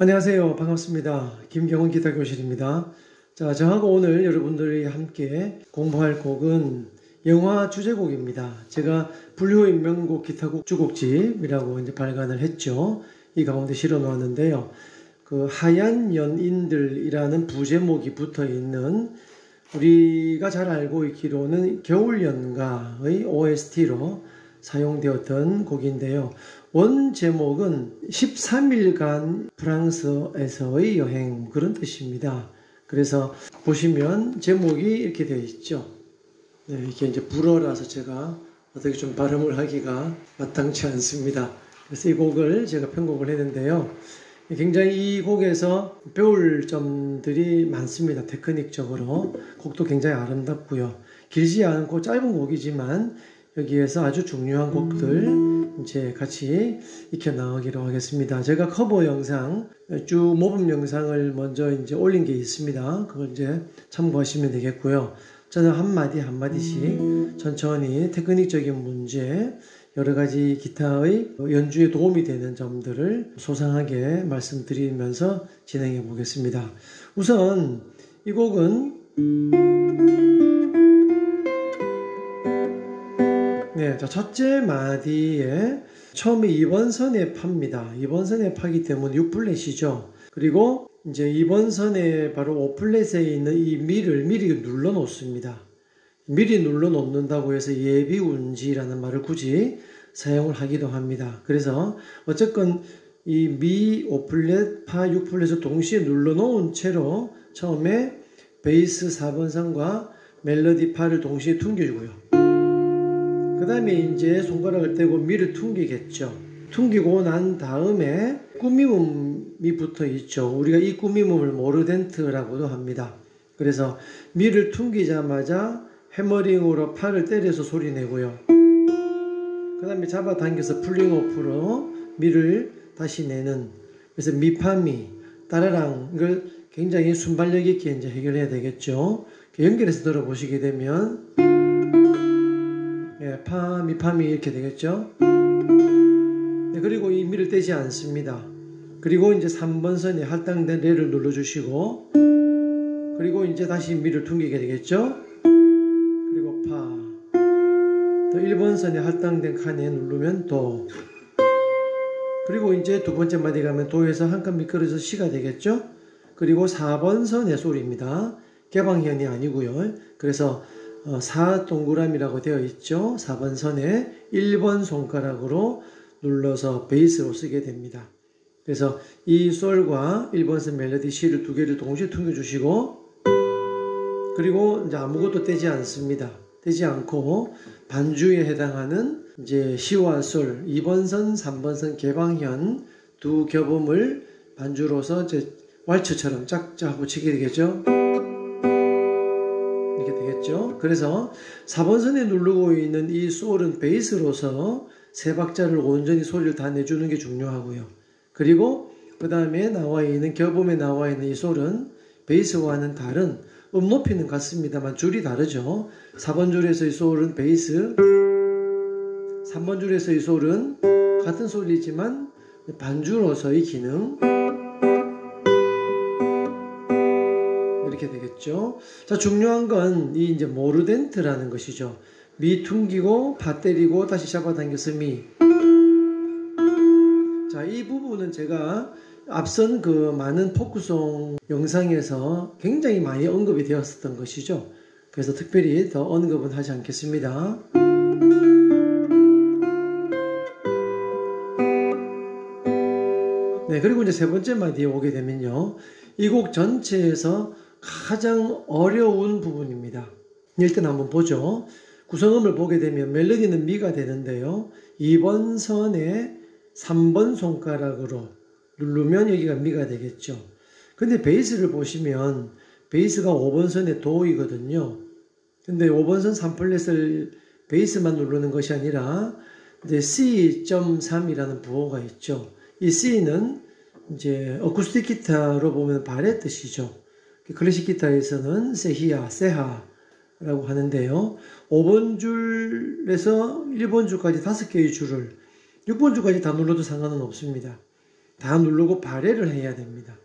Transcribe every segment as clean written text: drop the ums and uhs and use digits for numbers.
안녕하세요. 반갑습니다. 김경훈 기타교실입니다. 자, 저하고 오늘 여러분들이 함께 공부할 곡은 영화 주제곡입니다. 제가 불효의 명곡 기타곡 주곡집이라고 이제 발간을 했죠. 이 가운데 실어 놓았는데요. 그 하얀 연인들이라는 부제목이 붙어 있는 우리가 잘 알고 있기로는 겨울연가의 OST로 사용되었던 곡인데요. 원 제목은 13일간 프랑스에서의 여행, 그런 뜻입니다. 그래서 보시면 제목이 이렇게 되어 있죠. 네, 이게 이제 불어라서 제가 어떻게 좀 발음을 하기가 마땅치 않습니다. 그래서 이 곡을 제가 편곡을 했는데요. 굉장히 이 곡에서 배울 점들이 많습니다. 테크닉적으로. 곡도 굉장히 아름답고요. 길지 않고 짧은 곡이지만 여기에서 아주 중요한 곡들 이제 같이 익혀 나가기로 하겠습니다. 제가 커버 영상, 쭉 모범 영상을 먼저 이제 올린 게 있습니다. 그걸 이제 참고하시면 되겠고요. 저는 한마디 한마디씩 천천히 테크닉적인 문제, 여러 가지 기타의 연주에 도움이 되는 점들을 소상하게 말씀드리면서 진행해 보겠습니다. 우선 이 곡은 첫째 마디에 처음에 2번 선에 팝니다. 2번 선에 파기 때문에 6플랫이죠. 그리고 이제 2번 선에 바로 5플랫에 있는 이 미를 미리 눌러 놓습니다. 미리 눌러 놓는다고 해서 예비운지라는 말을 굳이 사용을 하기도 합니다. 그래서 어쨌건 이 미 5플랫, 파 6플랫을 동시에 눌러 놓은 채로 처음에 베이스 4번 선과 멜로디 파를 동시에 퉁겨주고요. 그 다음에 이제 손가락을 떼고 미를 퉁기겠죠. 퉁기고 난 다음에 꾸밈음이 붙어 있죠. 우리가 이 꾸밈음을 모르덴트라고도 합니다. 그래서 미를 퉁기자마자 해머링으로 팔을 때려서 소리 내고요. 그 다음에 잡아당겨서 풀링오프로 미를 다시 내는, 그래서 미파미, 따라랑, 이걸 굉장히 순발력 있게 이제 해결해야 되겠죠. 연결해서 들어보시게 되면 파, 미파미 이렇게 되겠죠. 네, 그리고 이 미를 떼지 않습니다. 그리고 이제 3번 선에 할당된 레를 눌러주시고, 그리고 이제 다시 미를 퉁기게 되겠죠. 그리고 파, 또 1번 선에 할당된 칸에 누르면 도, 그리고 이제 두 번째 마디 가면 도에서 한 칸 미끄러져서 시가 되겠죠. 그리고 4번 선의 소리입니다. 개방현이 아니고요. 그래서 4 동그라미라고 되어 있죠. 4번 선에 1번 손가락으로 눌러서 베이스로 쓰게 됩니다. 그래서 이 솔과 1번 선 멜로디 C를 두 개를 동시에 퉁겨주시고, 그리고 이제 아무것도 떼지 않습니다. 떼지 않고 반주에 해당하는 이제 C와 솔, 2번 선, 3번 선 개방현 두 겹음을 반주로서 이제 왈츠처럼 짝짝 치게 되겠죠. 그래서 4번 선에 누르고 있는 이 솔은 베이스로서 세 박자를 온전히 소리를 다 내주는 게 중요하고요. 그리고 그 다음에 나와 있는 겹음에 나와 있는 이 솔은 베이스와는 다른, 높이는 같습니다만 줄이 다르죠. 4번 줄에서 이 솔은 베이스, 3번 줄에서 이 솔은 같은 소리지만 반주로서의 기능, 이렇게 되겠죠. 자, 중요한 건 이 이제 모르덴트라는 것이죠. 미 퉁기고 파 때리고 다시 잡아당겨서 미. 자, 이 부분은 제가 앞선 그 많은 포크송 영상에서 굉장히 많이 언급이 되었었던 것이죠. 그래서 특별히 더 언급은 하지 않겠습니다. 네, 그리고 이제 세 번째 마디에 오게 되면요. 이 곡 전체에서 가장 어려운 부분입니다. 일단 한번 보죠. 구성음을 보게 되면 멜로디는 미가 되는데요. 2번 선에 3번 손가락으로 누르면 여기가 미가 되겠죠. 근데 베이스를 보시면 베이스가 5번 선에 도이거든요. 근데 5번 선 3플랫을 베이스만 누르는 것이 아니라 이제 C.3이라는 부호가 있죠. 이 C는 이제 어쿠스틱 기타로 보면 발의 뜻이죠. 클래식 기타에서는 세히야, 세하라고 하는데요. 5번 줄에서 1번 줄까지 5개의 줄을 6번 줄까지 다 눌러도 상관은 없습니다. 다 누르고 발해를 해야 됩니다.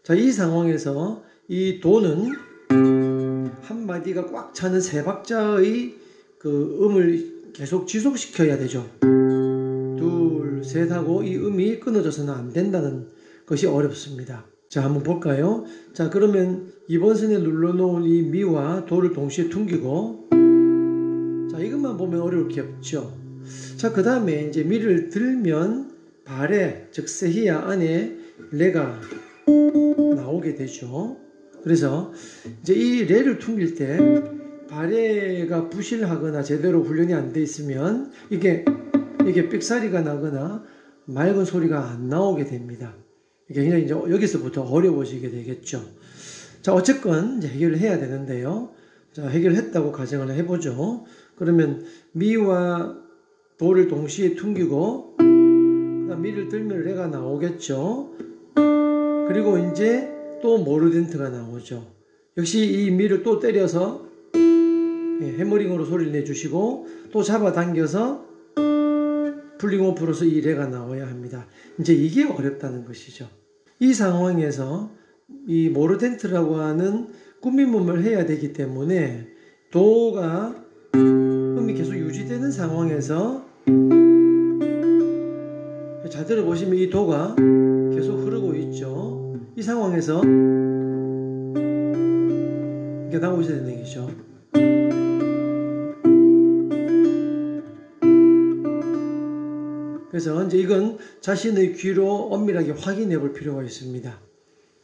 자, 이 상황에서 이 도는 한 마디가 꽉 차는 세 박자의 그 음을 계속 지속시켜야 되죠. 둘, 셋 하고 이 음이 끊어져서는 안 된다는 것이 어렵습니다. 자, 한번 볼까요? 자, 그러면 이번 선에 눌러놓은 이 미와 도를 동시에 퉁기고, 자, 이것만 보면 어려울 게 없죠. 자, 그 다음에 이제 미를 들면 발에, 즉 세히야 안에 레가 나오게 되죠. 그래서 이제 이 레를 퉁길 때 발에가 부실하거나 제대로 훈련이 안 돼 있으면 이게 삑사리가 나거나 맑은 소리가 안 나오게 됩니다. 이게 굉장히 이제 여기서부터 어려워지게 되겠죠. 자, 어쨌건 이제 해결을 해야 되는데요. 자, 해결했다고 가정을 해보죠. 그러면 미와 도를 동시에 퉁기고, 그다음 미를 들면 레가 나오겠죠. 그리고 이제 또 모르덴트가 나오죠. 역시 이 미를 또 때려서 해머링으로 소리를 내주시고, 또 잡아당겨서 풀링오프로서 이 레가 나와야 합니다. 이제 이게 어렵다는 것이죠. 이 상황에서 이 모르덴트라고 하는 꾸밈음을 해야 되기 때문에 도가 음이 계속 유지되는 상황에서, 잘 들어보시면 이 도가 계속 흐르고 있죠. 이 상황에서 이게 나오셔야 되는 얘기죠. 그래서 이제 이건 자신의 귀로 엄밀하게 확인해 볼 필요가 있습니다.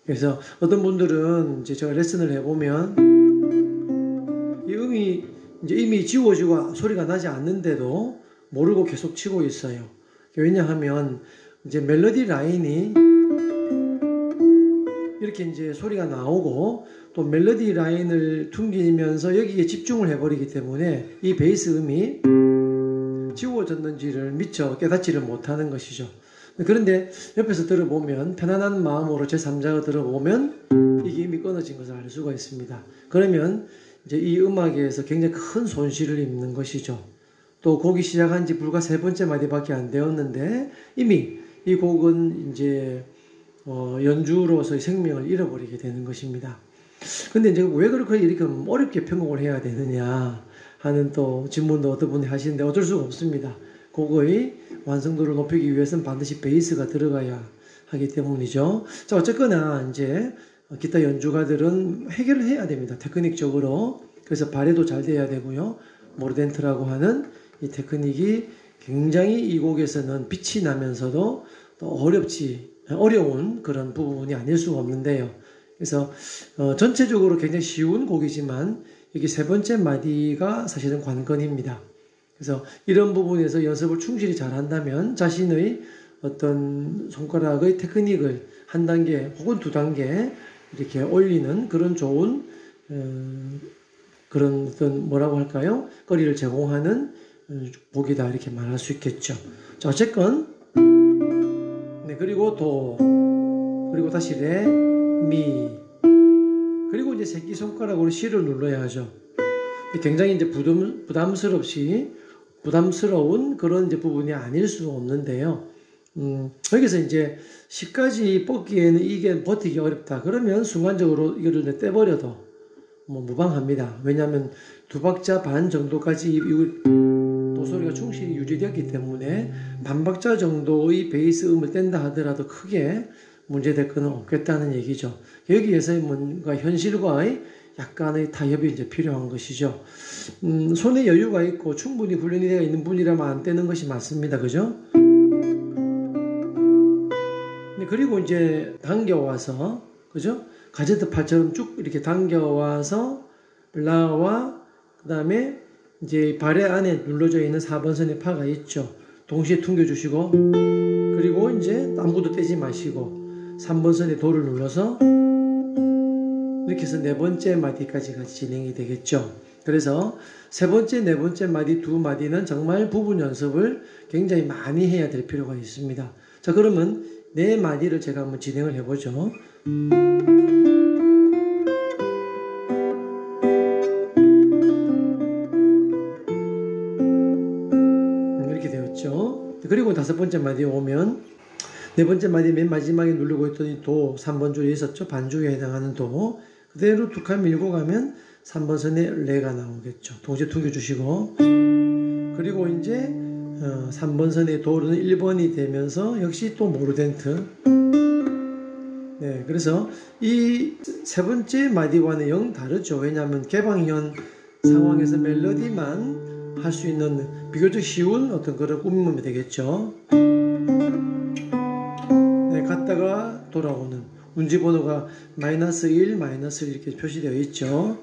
그래서 어떤 분들은 이제 제가 레슨을 해보면 이 음이 이제 이미 지워지고 소리가 나지 않는데도 모르고 계속 치고 있어요. 왜냐하면 이제 멜로디 라인이 이렇게 이제 소리가 나오고 또 멜로디 라인을 퉁기면서 여기에 집중을 해버리기 때문에 이 베이스 음이 지워졌는지를 미처 깨닫지를 못하는 것이죠. 그런데 옆에서 들어보면 편안한 마음으로 제3자가 들어보면 이게 이미 끊어진 것을 알 수가 있습니다. 그러면 이제 이 음악에서 굉장히 큰 손실을 입는 것이죠. 또 곡이 시작한 지 불과 3번째 마디밖에 안 되었는데 이미 이 곡은 이제 연주로서의 생명을 잃어버리게 되는 것입니다. 근데 이제 왜 그렇게 이렇게 어렵게 편곡을 해야 되느냐 하는 또 질문도 어떤 분이 하시는데 어쩔 수가 없습니다. 곡의 완성도를 높이기 위해서는 반드시 베이스가 들어가야 하기 때문이죠. 자, 어쨌거나 이제 기타 연주가들은 해결을 해야 됩니다. 테크닉적으로. 그래서 발에도 잘 돼야 되고요. 모르덴트라고 하는 이 테크닉이 굉장히 이 곡에서는 빛이 나면서도 또 어려운 그런 부분이 아닐 수가 없는데요. 그래서 전체적으로 굉장히 쉬운 곡이지만 여기 3번째 마디가 사실은 관건입니다. 그래서 이런 부분에서 연습을 충실히 잘 한다면 자신의 어떤 손가락의 테크닉을 한 단계 혹은 2단계 이렇게 올리는 그런 좋은 그런 어떤 뭐라고 할까요? 거리를 제공하는 곡이다 이렇게 말할 수 있겠죠. 자, 어쨌건 네, 그리고 도, 그리고 다시 레, 미, 그리고 이제 새끼손가락으로 C를 눌러야 하죠. 굉장히 이제 부담스러운 그런 이제 부분이 아닐 수 없는데요. 여기서 이제 C까지 뻗기에는 이게 버티기 어렵다. 그러면 순간적으로 이거를 떼버려도 뭐 무방합니다. 왜냐하면 2박자 반 정도까지 도소리가 충실히 유지되었기 때문에 반박자 정도의 베이스 음을 뗀다 하더라도 크게 문제될 것은 없겠다는 얘기죠. 여기에서의 뭔가 현실과의 약간의 타협이 이제 필요한 것이죠. 손에 여유가 있고 충분히 훈련이 되어 있는 분이라면 안 떼는 것이 맞습니다. 그죠? 그리고 이제 당겨와서, 그죠? 가제트 팔처럼 쭉 이렇게 당겨와서 라와 그 다음에 이제 발의 안에 눌러져 있는 4번 선의 파가 있죠. 동시에 퉁겨주시고, 그리고 이제 아무것도 떼지 마시고 3번 선의 도를 눌러서 이렇게 해서 4번째 마디까지 같이 진행이 되겠죠. 그래서 3번째, 4번째 마디, 2마디는 정말 부분 연습을 굉장히 많이 해야 될 필요가 있습니다. 자, 그러면 4마디를 제가 한번 진행을 해보죠. 이렇게 되었죠. 그리고 5번째 마디에 오면 네 번째 마디 맨 마지막에 누르고 있더니 도 3번 줄에 있었죠. 반주에 해당하는 도. 그대로 두 칸 밀고 가면 3번 선에 레가 나오겠죠. 동시에 튕겨주시고. 그리고 이제 3번 선의 도는 1번이 되면서 역시 또 모르덴트. 네, 그래서 이 세 번째 마디와는 영 다르죠. 왜냐하면 개방현 상황에서 멜로디만 할 수 있는 비교적 쉬운 어떤 그런 꾸밈이 되겠죠. 네, 갔다가 돌아오는 운지 번호가 -1, -1 이렇게 표시되어 있죠.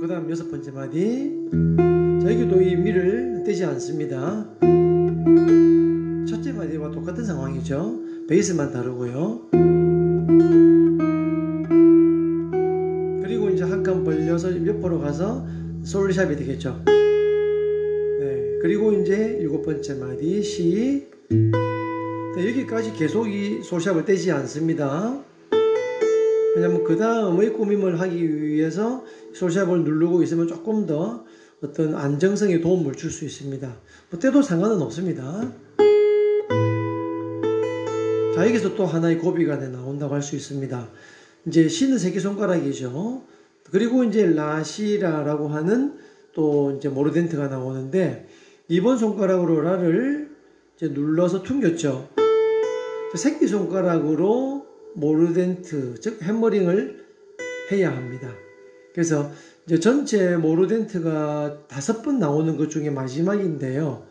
그 다음 여섯 번째 마디. 자, 여기도 이 미를 떼지 않습니다. 첫째 마디와 똑같은 상황이죠. 베이스만 다르고요. 그리고 이제 한 칸 벌려서 옆으로 가서 솔샵이 되겠죠. 네, 그리고 이제 일곱 번째 마디 C. 네, 여기까지 계속 이 솔샵을 떼지 않습니다. 왜냐면 그 다음의 꾸밈을 하기 위해서 솔샵을 누르고 있으면 조금 더 어떤 안정성에 도움을 줄 수 있습니다. 뭐 떼도 상관은 없습니다. 자, 여기서 또 하나의 고비가 나온다고 할 수 있습니다. 이제 C는 새끼손가락이죠. 그리고 이제 라시라라고 하는 또 이제 모르덴트가 나오는데, 이번 손가락으로 라를 이제 눌러서 튕겼죠. 새끼손가락으로 모르덴트, 즉 해머링을 해야 합니다. 그래서 이제 전체 모르덴트가 5번 나오는 것 중에 마지막인데요.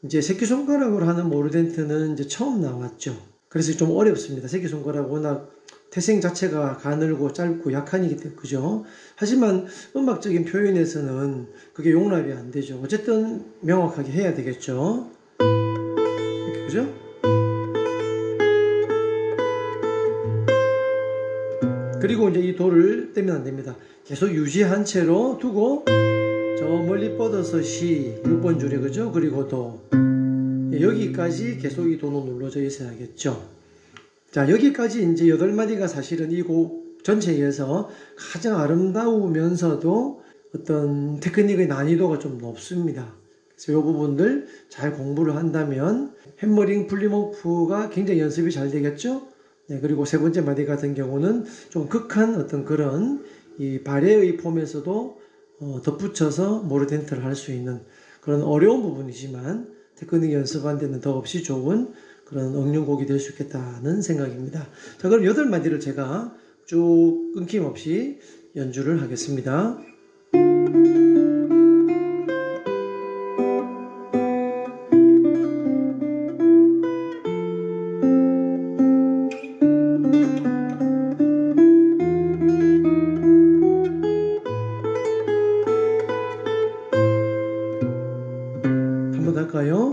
이제 새끼손가락으로 하는 모르덴트는 이제 처음 나왔죠. 그래서 좀 어렵습니다. 새끼손가락 워낙 태생 자체가 가늘고 짧고 약하니까, 그죠? 하지만 음악적인 표현에서는 그게 용납이 안 되죠. 어쨌든 명확하게 해야 되겠죠. 이렇게, 그죠? 그리고 이제 이 도를 떼면 안 됩니다. 계속 유지한 채로 두고 저 멀리 뻗어서 C 6번 줄에, 그죠? 그리고 도. 여기까지 계속 이 도는 눌러져 있어야겠죠. 자, 여기까지 이제 8마디가 사실은 이 곡 전체에서 가장 아름다우면서도 어떤 테크닉의 난이도가 좀 높습니다. 그래서 이 부분들 잘 공부를 한다면 해머링 플리모프가 굉장히 연습이 잘 되겠죠. 네, 그리고 세 번째 마디 같은 경우는 좀 극한 어떤 그런 이 발레의 폼에서도 덧붙여서 모르덴트를 할 수 있는 그런 어려운 부분이지만 테크닉 연습한 데는 더없이 좋은 그런 응용곡이 될 수 있겠다는 생각입니다. 자, 그럼 8마디를 제가 쭉 끊김없이 연주를 하겠습니다. 한번 더 할까요?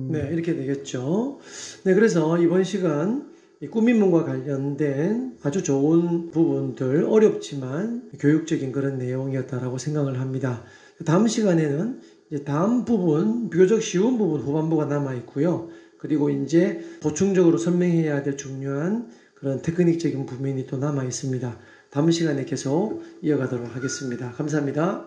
네, 이렇게 되겠죠. 네, 그래서 이번 시간 이 꾸밈문과 관련된 아주 좋은 부분들, 어렵지만 교육적인 그런 내용이었다라고 생각을 합니다. 다음 시간에는 이제 다음 부분, 비교적 쉬운 부분 후반부가 남아 있고요. 그리고 이제 보충적으로 설명해야 될 중요한 그런 테크닉적인 부분이 또 남아 있습니다. 다음 시간에 계속 이어가도록 하겠습니다. 감사합니다.